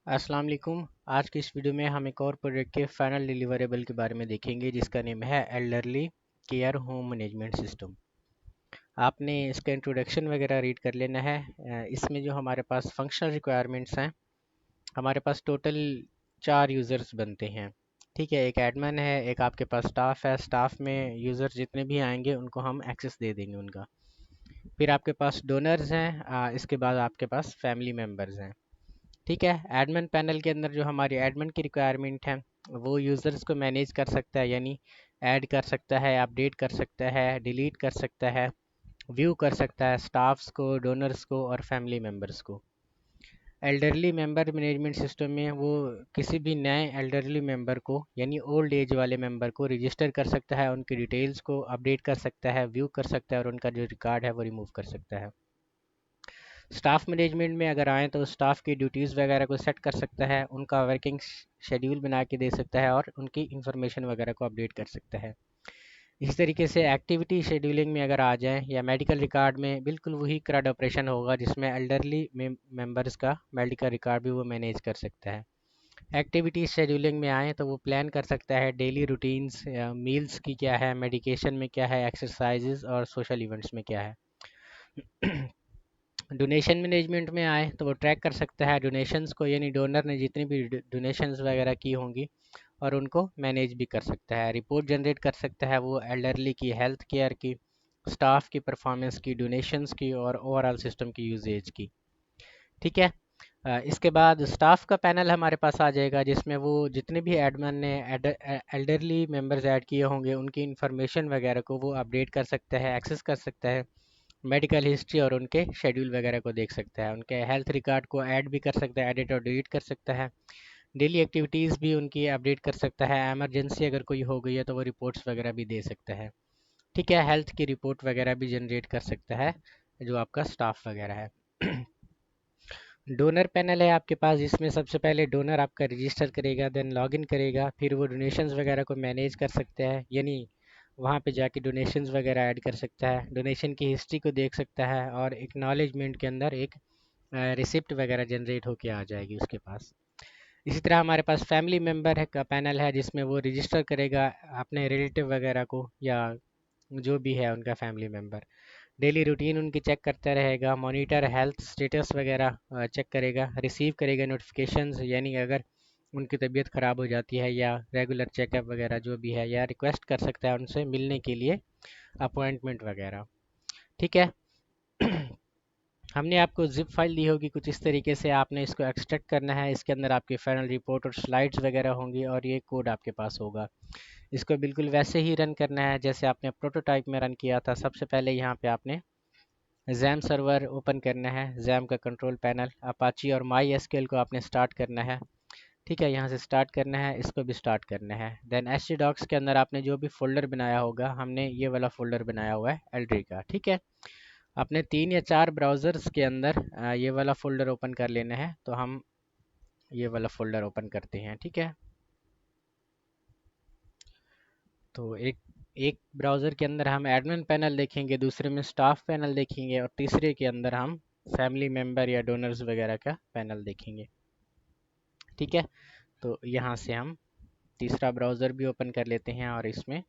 अस्सलाम वालेकुम। आज की इस वीडियो में हम एक और प्रोजेक्ट के फाइनल डिलीवरेबल के बारे में देखेंगे जिसका नेम है elderly care home management system. आपने इसका इंट्रोडक्शन वगैरह रीड कर लेना है। इसमें जो हमारे पास फंक्शनल रिक्वायरमेंट्स हैं, हमारे पास टोटल 4 यूज़र्स बनते हैं। ठीक है, एक एडमिन है, एक आपके पास स्टाफ है। स्टाफ में यूज़र जितने भी आएंगे उनको हम एक्सेस दे देंगे उनका। फिर आपके पास डोनर्स हैं, इसके बाद आपके पास फैमिली मेम्बर्स हैं। ठीक है, एडमिन पैनल के अंदर जो हमारी एडमिन की रिक्वायरमेंट है वो यूज़र्स को मैनेज कर सकता है, यानी ऐड कर सकता है, अपडेट कर सकता है, डिलीट कर सकता है, व्यू कर सकता है स्टाफ्स को, डोनर्स को और फैमिली मेम्बर्स को। एल्डरली मेंबर मैनेजमेंट सिस्टम में वो किसी भी नए एल्डरली मेंबर को यानी ओल्ड एज वाले मेंबर को रजिस्टर कर सकता है, उनकी डिटेल्स को अपडेट कर सकता है, व्यू कर सकता है और उनका जो रिकॉर्ड है वो रिमूव कर सकता है। स्टाफ मैनेजमेंट में अगर आएँ तो स्टाफ की ड्यूटीज़ वगैरह को सेट कर सकता है, उनका वर्किंग शेड्यूल बना के दे सकता है और उनकी इंफॉर्मेशन वगैरह को अपडेट कर सकता है। इसी तरीके से एक्टिविटी शेड्यूलिंग में अगर आ जाएँ या मेडिकल रिकॉर्ड में बिल्कुल वही क्रड ऑपरेशन होगा जिसमें एल्डरली मेंबर्स का मेडिकल रिकॉर्ड भी वो मैनेज कर सकता है। एक्टिविटी शेड्यूलिंग में आएँ तो वो प्लान कर सकता है डेली रूटीन्स, मील्स की क्या है, मेडिकेशन में क्या है, एक्सरसाइजेज और सोशल इवेंट्स में क्या है। डोनेशन मैनेजमेंट में आए तो वो ट्रैक कर सकता है डोनेशंस को, यानी डोनर ने जितनी भी डोनेशंस वगैरह की होंगी और उनको मैनेज भी कर सकता है। रिपोर्ट जनरेट कर सकता है वो एल्डरली की हेल्थ केयर की, स्टाफ की परफॉर्मेंस की, डोनेशंस की और ओवरऑल सिस्टम की यूजेज की। ठीक है। इसके बाद स्टाफ का पैनल हमारे पास आ जाएगा जिसमें वो जितने भी एडमिन ने एल्डरली मेंबर्स ऐड किए होंगे उनकी इंफॉर्मेशन वगैरह को वो अपडेट कर सकता है, एक्सेस कर सकता है, मेडिकल हिस्ट्री और उनके शेड्यूल वगैरह को देख सकता है, उनके हेल्थ रिकॉर्ड को ऐड भी कर सकता है, एडिट और डिलीट कर सकता है, डेली एक्टिविटीज़ भी उनकी अपडेट कर सकता है, एमरजेंसी अगर कोई हो गई है तो वो रिपोर्ट्स वगैरह भी दे सकता है। ठीक है, हेल्थ की रिपोर्ट वगैरह भी जनरेट कर सकता है जो आपका स्टाफ वगैरह है। डोनर पैनल है आपके पास जिसमें सबसे पहले डोनर आपका रजिस्टर करेगा, देन लॉगिन करेगा, फिर वो डोनेशंस वगैरह को मैनेज कर सकता है, यानी वहाँ पे जाके डोनेशंस वगैरह ऐड कर सकता है, डोनेशन की हिस्ट्री को देख सकता है और एक्नॉलेजमेंट के अंदर एक रिसिप्ट वगैरह जनरेट होके आ जाएगी उसके पास। इसी तरह हमारे पास फैमिली मेम्बर है का पैनल है जिसमें वो रजिस्टर करेगा अपने रिलेटिव वगैरह को या जो भी है उनका फैमिली मेम्बर। डेली रूटीन उनकी चेक करता रहेगा, मॉनिटर हेल्थ स्टेटस वगैरह चेक करेगा, रिसीव करेगा नोटिफिकेशंस, यानी अगर उनकी तबीयत ख़राब हो जाती है या रेगुलर चेकअप वगैरह जो भी है, या रिक्वेस्ट कर सकता है उनसे मिलने के लिए अपॉइंटमेंट वगैरह। ठीक है। हमने आपको जिप फाइल दी होगी कुछ इस तरीके से, आपने इसको एक्सट्रैक्ट करना है, इसके अंदर आपकी फाइनल रिपोर्ट और स्लाइड्स वगैरह होंगी और ये कोड आपके पास होगा। इसको बिल्कुल वैसे ही रन करना है जैसे आपने प्रोटोटाइप में रन किया था। सबसे पहले यहाँ पे आपने जैम सर्वर ओपन करना है, जैम का कंट्रोल पैनल, अपाची और माई एसक्यूएल को आपने स्टार्ट करना है। ठीक है, यहाँ से स्टार्ट करना है, इसको भी स्टार्ट करना है। देन एच डॉक्स के अंदर आपने जो भी फोल्डर बनाया होगा, हमने ये वाला फोल्डर बनाया हुआ है एल्ड्री का। ठीक है, आपने 3 या 4 ब्राउज़र्स के अंदर ये वाला फोल्डर ओपन कर लेना है, तो हम ये वाला फोल्डर ओपन करते हैं। ठीक है, तो एक एक ब्राउज़र के अंदर हम एडमिन पैनल देखेंगे, दूसरे में स्टाफ पैनल देखेंगे और तीसरे के अंदर हम फैमिली मेम्बर या डोनर्स वगैरह का पैनल देखेंगे। ठीक है, तो यहाँ से हम तीसरा ब्राउज़र भी ओपन कर लेते हैं और इसमें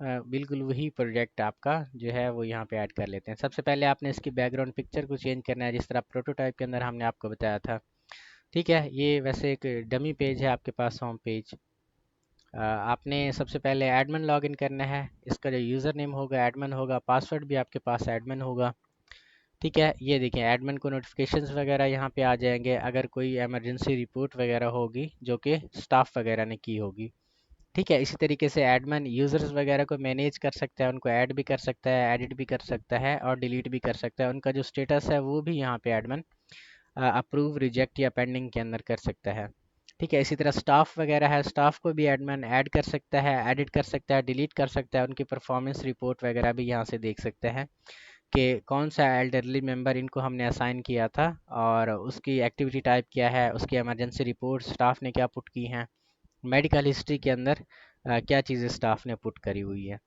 बिल्कुल वही प्रोजेक्ट आपका जो है वो यहाँ पे ऐड कर लेते हैं। सबसे पहले आपने इसकी बैकग्राउंड पिक्चर को चेंज करना है जिस तरह प्रोटोटाइप के अंदर हमने आपको बताया था। ठीक है, ये वैसे एक डमी पेज है आपके पास, होम पेज। आपने सबसे पहले एडमिन लॉगिन करना है, इसका जो यूज़र नेम होगा एडमिन होगा, पासवर्ड भी आपके पास एडमिन होगा। ठीक है, ये देखें एडमिन को नोटिफिकेशंस वगैरह यहाँ पे आ जाएंगे अगर कोई इमरजेंसी रिपोर्ट वगैरह होगी जो कि स्टाफ वगैरह ने की होगी। ठीक है, इसी तरीके से एडमिन यूज़र्स वगैरह को मैनेज कर सकता है, उनको ऐड भी कर सकता है, एडिट भी कर सकता है और डिलीट भी कर सकता है। उनका जो स्टेटस है वो भी यहाँ पे एडमिन अप्रूव, रिजेक्ट या पेंडिंग के अंदर कर सकता है। ठीक है, इसी तरह स्टाफ वगैरह है, स्टाफ को भी एडमिन ऐड कर सकता है, एडिट कर सकता है, डिलीट कर सकता है, उनकी परफॉर्मेंस रिपोर्ट वगैरह भी यहाँ से देख सकते हैं कि कौन सा एल्डरली मेंबर इनको हमने असाइन किया था और उसकी एक्टिविटी टाइप क्या है, उसकी इमरजेंसी रिपोर्ट स्टाफ ने क्या पुट की हैं, मेडिकल हिस्ट्री के अंदर क्या चीज़ें स्टाफ ने पुट करी हुई है।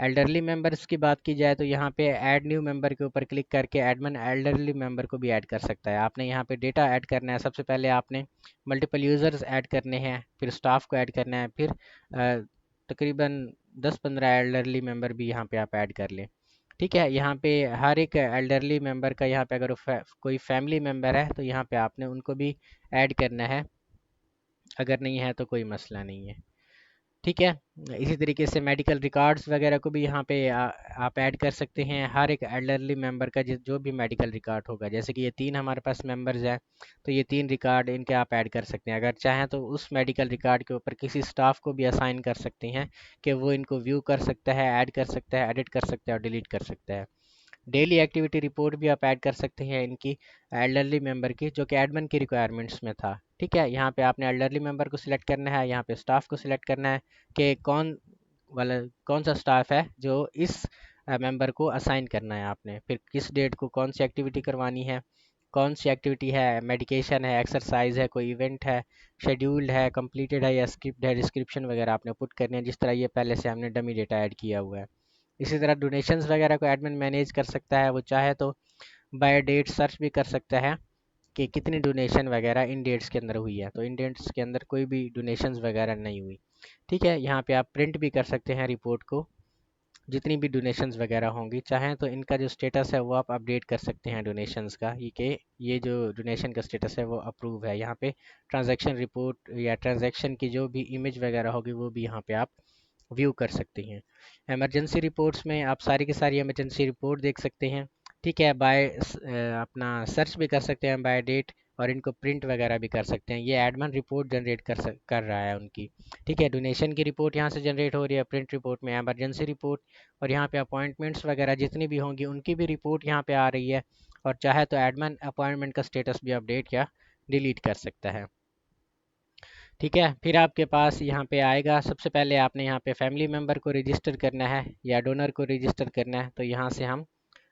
एल्डरली मेंबर्स की बात की जाए तो यहाँ पे ऐड न्यू मेंबर के ऊपर क्लिक करके एडमिन एल्डरली मेंबर को भी ऐड कर सकता है। आपने यहाँ पे डेटा ऐड करना है, सबसे पहले आपने मल्टीपल यूज़र्स ऐड करने हैं, फिर स्टाफ को ऐड करना है, फिर तकरीबन 10-15 एल्डरली मेंबर भी यहाँ पे आप ऐड कर लें। ठीक है, यहाँ पे हर एक एल्डरली मेंबर का यहाँ पे अगर कोई फैमिली मेंबर है तो यहाँ पे आपने उनको भी ऐड करना है, अगर नहीं है तो कोई मसला नहीं है। ठीक है, इसी तरीके से मेडिकल रिकॉर्ड्स वगैरह को भी यहाँ पे आप ऐड कर सकते हैं। हर एक एल्डरली मेंबर का जो भी मेडिकल रिकॉर्ड होगा, जैसे कि ये 3 हमारे पास मेंबर्स हैं, तो ये 3 रिकॉर्ड इनके आप ऐड कर सकते हैं। अगर चाहें तो उस मेडिकल रिकॉर्ड के ऊपर किसी स्टाफ को भी असाइन कर सकते हैं कि वो इनको व्यू कर सकता है, ऐड कर सकता है, एडिट कर सकता है और डिलीट कर सकता है। डेली एक्टिविटी रिपोर्ट भी आप ऐड कर सकते हैं इनकी, एल्डरली मेंबर की, जो कि एडमिन की रिक्वायरमेंट्स में था। ठीक है, यहाँ पे आपने एल्डरली मेंबर को सिलेक्ट करना है, यहाँ पे स्टाफ को सिलेक्ट करना है कि कौन सा स्टाफ है जो इस मेंबर को असाइन करना है आपने, फिर किस डेट को कौन सी एक्टिविटी करवानी है, कौन सी एक्टिविटी है, मेडिकेशन है, एक्सरसाइज है, कोई इवेंट है, शेड्यूल्ड है, कंप्लीटेड है या स्क्रिप्ट है, डिस्क्रिप्शन वगैरह आपने पुट करनी है, जिस तरह ये पहले से हमने डमी डेटा ऐड किया हुआ है। इसी तरह डोनेशंस वगैरह को एडमिन मैनेज कर सकता है, वो चाहे तो बाय डेट सर्च भी कर सकता है कि कितनी डोनेशन वगैरह इन डेट्स के अंदर हुई है, तो इन डेट्स के अंदर कोई भी डोनेशंस वगैरह नहीं हुई। ठीक है, यहाँ पे आप प्रिंट भी कर सकते हैं रिपोर्ट को, जितनी भी डोनेशंस वगैरह होंगी, चाहें तो इनका जो स्टेटस है वो आप अपडेट कर सकते हैं डोनेशंस का, ये कि ये जो डोनेशन का स्टेटस है वो अप्रूव है। यहाँ पे ट्रांजैक्शन रिपोर्ट या ट्रांजैक्शन की जो भी इमेज वगैरह होगी वो भी यहाँ पे आप व्यू कर सकते हैं। इमरजेंसी रिपोर्ट्स में आप सारी की सारी इमरजेंसी रिपोर्ट देख सकते हैं। ठीक है, अपना सर्च भी कर सकते हैं बाय डेट, और इनको प्रिंट वगैरह भी कर सकते हैं। ये एडमिन रिपोर्ट जनरेट कर रहा है उनकी। ठीक है, डोनेशन की रिपोर्ट यहाँ से जनरेट हो रही है प्रिंट रिपोर्ट में, इमरजेंसी रिपोर्ट, और यहाँ पे अपॉइंटमेंट्स वगैरह जितनी भी होंगी उनकी भी रिपोर्ट यहाँ पे आ रही है। और चाहे तो एडमिन अपॉइंटमेंट का स्टेटस भी अपडेट या डिलीट कर सकता है। ठीक है, फिर आपके पास यहाँ पे आएगा, सबसे पहले आपने यहाँ पे फैमिली मेम्बर को रजिस्टर करना है या डोनर को रजिस्टर करना है, तो यहाँ से हम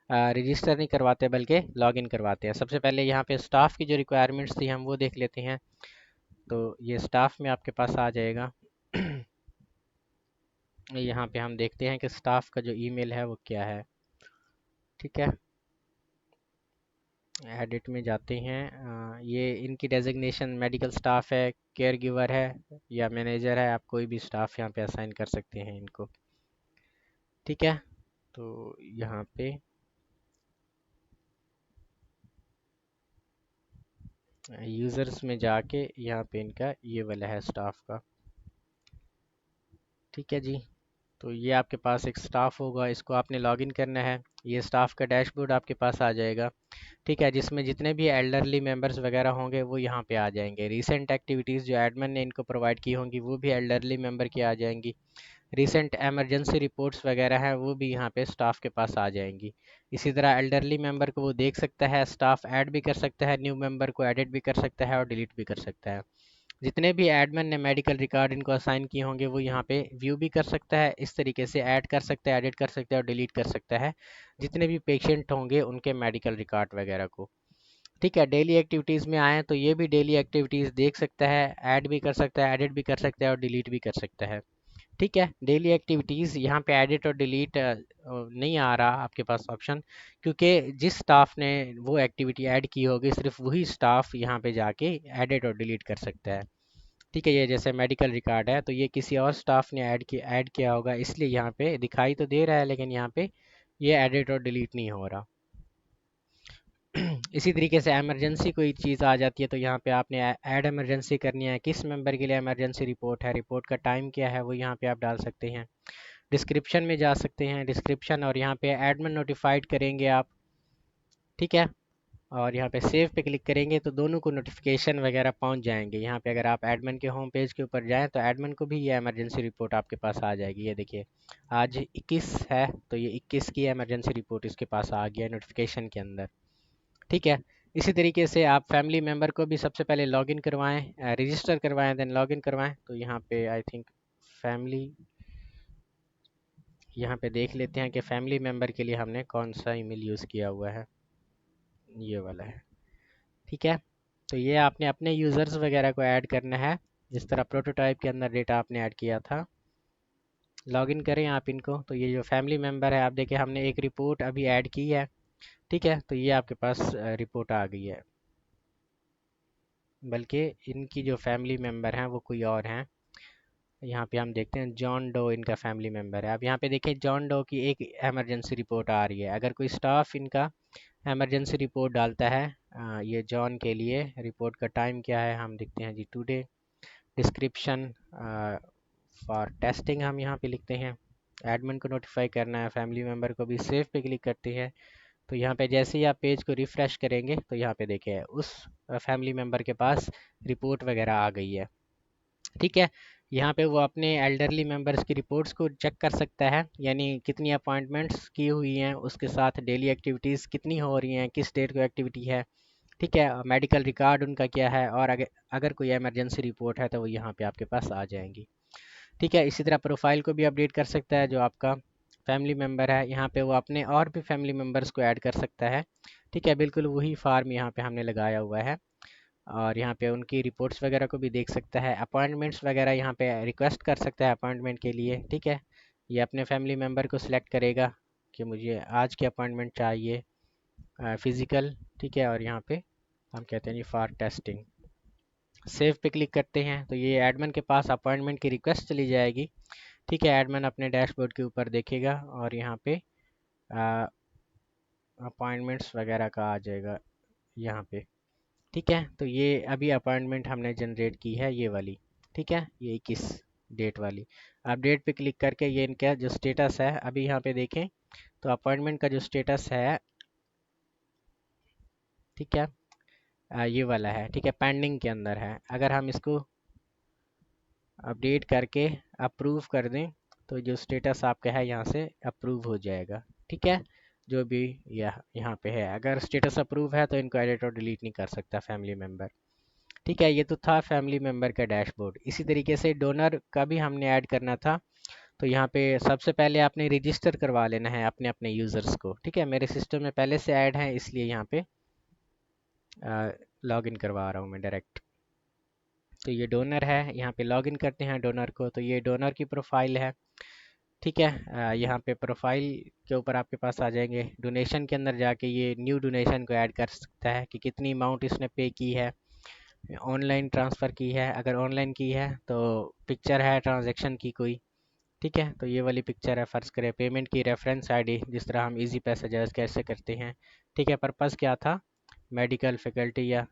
रजिस्टर नहीं करवाते बल्कि लॉगिन करवाते हैं। सबसे पहले यहाँ पे स्टाफ की जो रिक्वायरमेंट्स थी हम वो देख लेते हैं, तो ये स्टाफ में आपके पास आ जाएगा। यहाँ पे हम देखते हैं कि स्टाफ का जो ईमेल है वो क्या है। ठीक है, एडिट में जाते हैं, ये इनकी डेजिग्नेशन मेडिकल स्टाफ है, केयर गिवर है या मैनेजर है, आप कोई भी स्टाफ यहाँ पे असाइन कर सकते हैं इनको। ठीक है, तो यहाँ पे यूज़र्स में जाके यहाँ पे इनका ये वाला है स्टाफ का। ठीक है जी, तो ये आपके पास एक स्टाफ होगा, इसको आपने लॉगिन करना है। ये स्टाफ का डैशबोर्ड आपके पास आ जाएगा। ठीक है, जिसमें जितने भी एल्डरली मेंबर्स वगैरह होंगे वो यहाँ पे आ जाएंगे। रीसेंट एक्टिविटीज़ जो एडमिन ने इनको प्रोवाइड की होंगी वो भी एल्डरली मेंबर की आ जाएंगी। रीसेंट एमरजेंसी रिपोर्ट्स वगैरह हैं वो भी यहाँ पे स्टाफ के पास आ जाएंगी। इसी तरह एल्डरली मेंबर को वो देख सकता है, स्टाफ ऐड भी कर सकता है, न्यू मेंबर को एडिट भी कर सकता है और डिलीट भी कर सकता है। जितने भी एडमिन ने मेडिकल रिकॉर्ड इनको असाइन किए होंगे वो यहाँ पे व्यू भी कर सकता है, इस तरीके से ऐड कर सकता है, एडिट कर सकता है और डिलीट कर सकता है जितने भी पेशेंट होंगे उनके मेडिकल रिकॉर्ड वगैरह को। ठीक है, डेली एक्टिविटीज़ में आए तो ये भी डेली एक्टिविटीज़ देख सकता है, ऐड भी कर सकता है, एडिट भी कर सकता है और डिलीट भी कर सकता है। ठीक है, डेली एक्टिविटीज़ यहाँ पे एडिट और डिलीट नहीं आ रहा आपके पास ऑप्शन, क्योंकि जिस स्टाफ ने वो एक्टिविटी ऐड की होगी सिर्फ वही स्टाफ यहाँ पे जाके एडिट और डिलीट कर सकता है। ठीक है, ये जैसे मेडिकल रिकॉर्ड है तो ये किसी और स्टाफ ने ऐड किया होगा, इसलिए यहाँ पे दिखाई तो दे रहा है लेकिन यहाँ पे ये एडिट और डिलीट नहीं हो रहा। इसी तरीके से इमरजेंसी कोई चीज़ आ जाती है तो यहाँ पे आपने ऐड इमरजेंसी करनी है, किस मेंबर के लिए इमरजेंसी रिपोर्ट है, रिपोर्ट का टाइम क्या है वो यहाँ पे आप डाल सकते हैं। डिस्क्रिप्शन में जा सकते हैं, डिस्क्रिप्शन, और यहाँ पे एडमिन नोटिफाइड करेंगे आप। ठीक है, और यहाँ पे सेव पे क्लिक करेंगे तो दोनों को नोटिफिकेशन वगैरह पहुँच जाएंगे। यहाँ पे अगर आप एडमिन के होम पेज के ऊपर जाएं तो एडमिन को भी ये इमरजेंसी रिपोर्ट आपके पास आ जाएगी। ये देखिए, आज 21 है तो ये 21 की इमरजेंसी रिपोर्ट इसके पास आ गया नोटिफिकेशन के अंदर। ठीक है, इसी तरीके से आप फैमिली मेम्बर को भी सबसे पहले लॉगिन करवाएं, रजिस्टर करवाएं, देन लॉगिन करवाएं। तो यहाँ पे आई थिंक फैमिली, यहाँ पे देख लेते हैं कि फैमिली मेम्बर के लिए हमने कौन सा ईमेल यूज़ किया हुआ है, ये वाला है। ठीक है, तो ये आपने अपने यूज़र्स वगैरह को ऐड करना है जिस तरह प्रोटोटाइप के अंदर डेटा आपने ऐड किया था। लॉगिन करें आप इनको, तो ये जो फैमिली मेम्बर है, आप देखिए हमने एक रिपोर्ट अभी ऐड की है। ठीक है, तो ये आपके पास रिपोर्ट आ गई है, बल्कि इनकी जो फैमिली मेम्बर हैं वो कोई और हैं। यहाँ पे हम देखते हैं जॉन डो इनका फैमिली मेम्बर है। अब यहाँ पे देखें जॉन डो की एक इमरजेंसी रिपोर्ट आ रही है। अगर कोई स्टाफ इनका इमरजेंसी रिपोर्ट डालता है ये जॉन के लिए, रिपोर्ट का टाइम क्या है हम देखते हैं जी, टुडे। डिस्क्रिप्शन फॉर टेस्टिंग हम यहाँ पे लिखते हैं। एडमिन को नोटिफाई करना है, फैमिली मेम्बर को भी सेव पे क्लिक करते हैं। तो यहाँ पे जैसे ही आप पेज को रिफ़्रेश करेंगे तो यहाँ पे देखिए उस फैमिली मेम्बर के पास रिपोर्ट वगैरह आ गई है। ठीक है, यहाँ पे वो अपने एल्डरली मेंबर्स की रिपोर्ट्स को चेक कर सकता है, यानी कितनी अपॉइंटमेंट्स की हुई हैं, उसके साथ डेली एक्टिविटीज़ कितनी हो रही हैं, किस डेट को एक्टिविटी है। ठीक है, मेडिकल रिकॉर्ड उनका क्या है, और अगर अगर कोई इमरजेंसी रिपोर्ट है तो वो यहाँ पे आपके पास आ जाएंगी। ठीक है, इसी तरह प्रोफाइल को भी अपडेट कर सकता है जो आपका फैमिली मेम्बर है। यहाँ पे वो अपने और भी फैमिली मेम्बर्स को ऐड कर सकता है। ठीक है, बिल्कुल वही फार्म यहाँ पे हमने लगाया हुआ है, और यहाँ पे उनकी रिपोर्ट्स वगैरह को भी देख सकता है। अपॉइंटमेंट्स वगैरह यहाँ पे रिक्वेस्ट कर सकता है अपॉइंटमेंट के लिए। ठीक है, ये अपने फैमिली मेम्बर को सिलेक्ट करेगा कि मुझे आज की अपॉइंटमेंट चाहिए फ़िज़िकल। ठीक है, और यहाँ पे हम कहते हैं जी फॉर टेस्टिंग। सेव पे क्लिक करते हैं तो ये एडमिन के पास अपॉइंटमेंट की रिक्वेस्ट चली जाएगी। ठीक है, एडमिन अपने डैशबोर्ड के ऊपर देखेगा और यहाँ पे अपॉइंटमेंट्स वगैरह का आ जाएगा यहाँ पे। ठीक है, तो ये अभी अपॉइंटमेंट हमने जनरेट की है ये वाली। ठीक है, ये 21 डेट वाली। अपडेट पे क्लिक करके ये इनका जो स्टेटस है अभी यहाँ पे देखें, तो अपॉइंटमेंट का जो स्टेटस है, ठीक है, ये वाला है। ठीक है, पेंडिंग के अंदर है। अगर हम इसको अपडेट करके अप्रूव कर दें तो जो स्टेटस आपका है यहाँ से अप्रूव हो जाएगा। ठीक है, जो भी यहाँ पे है, अगर स्टेटस अप्रूव है तो इनको एडिट और डिलीट नहीं कर सकता फैमिली मेम्बर। ठीक है, ये तो था फैमिली मेम्बर का डैशबोर्ड। इसी तरीके से डोनर का भी हमने ऐड करना था। तो यहाँ पे सबसे पहले आपने रजिस्टर करवा लेना है अपने अपने यूज़र्स को। ठीक है, मेरे सिस्टम में पहले से ऐड है इसलिए यहाँ पे लॉगिन करवा रहा हूँ मैं डायरेक्ट। तो ये डोनर है, यहाँ पे लॉगिन करते हैं डोनर को, तो ये डोनर की प्रोफाइल है। ठीक है, यहाँ पे प्रोफाइल के ऊपर आपके पास आ जाएंगे। डोनेशन के अंदर जाके ये न्यू डोनेशन को ऐड कर सकता है कि कितनी अमाउंट इसने पे की है, ऑनलाइन ट्रांसफ़र की है। अगर ऑनलाइन की है तो पिक्चर है ट्रांजैक्शन की कोई। ठीक है, तो ये वाली पिक्चर है। फ़र्ज़ करें पेमेंट की रेफरेंस आईडी, जिस तरह हम इजी पैसा जायज़ कैसे करते हैं। ठीक है, पर्पज़ क्या था, मेडिकल फैकल्टी या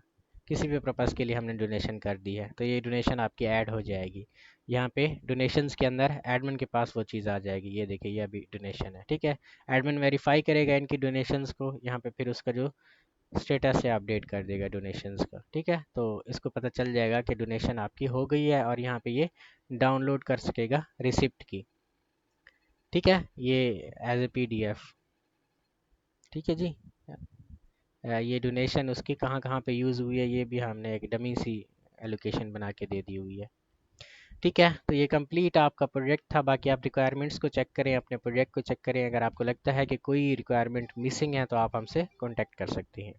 किसी भी पर्पज़ के लिए हमने डोनेशन कर दी है, तो ये डोनेशन आपकी ऐड हो जाएगी। यहाँ पे डोनेशंस के अंदर एडमिन के पास वो चीज़ आ जाएगी। ये देखिए ये अभी डोनेशन है। ठीक है, एडमिन वेरीफाई करेगा इनकी डोनेशंस को, यहाँ पे फिर उसका जो स्टेटस से अपडेट कर देगा डोनेशंस का। ठीक है, तो इसको पता चल जाएगा कि डोनेशन आपकी हो गई है, और यहाँ पे ये डाउनलोड कर सकेगा रिसिप्ट की। ठीक है, ये एज ए पीडीएफ। ठीक है जी, ये डोनेशन उसकी कहाँ कहाँ पे यूज़ हुई है ये भी हमने एक डमी सी एलोकेशन बना के दे दी हुई है। ठीक है, तो ये कंप्लीट आपका प्रोजेक्ट था। बाकी आप रिक्वायरमेंट्स को चेक करें, अपने प्रोजेक्ट को चेक करें। अगर आपको लगता है कि कोई रिक्वायरमेंट मिसिंग है तो आप हमसे कॉन्टेक्ट कर सकते हैं।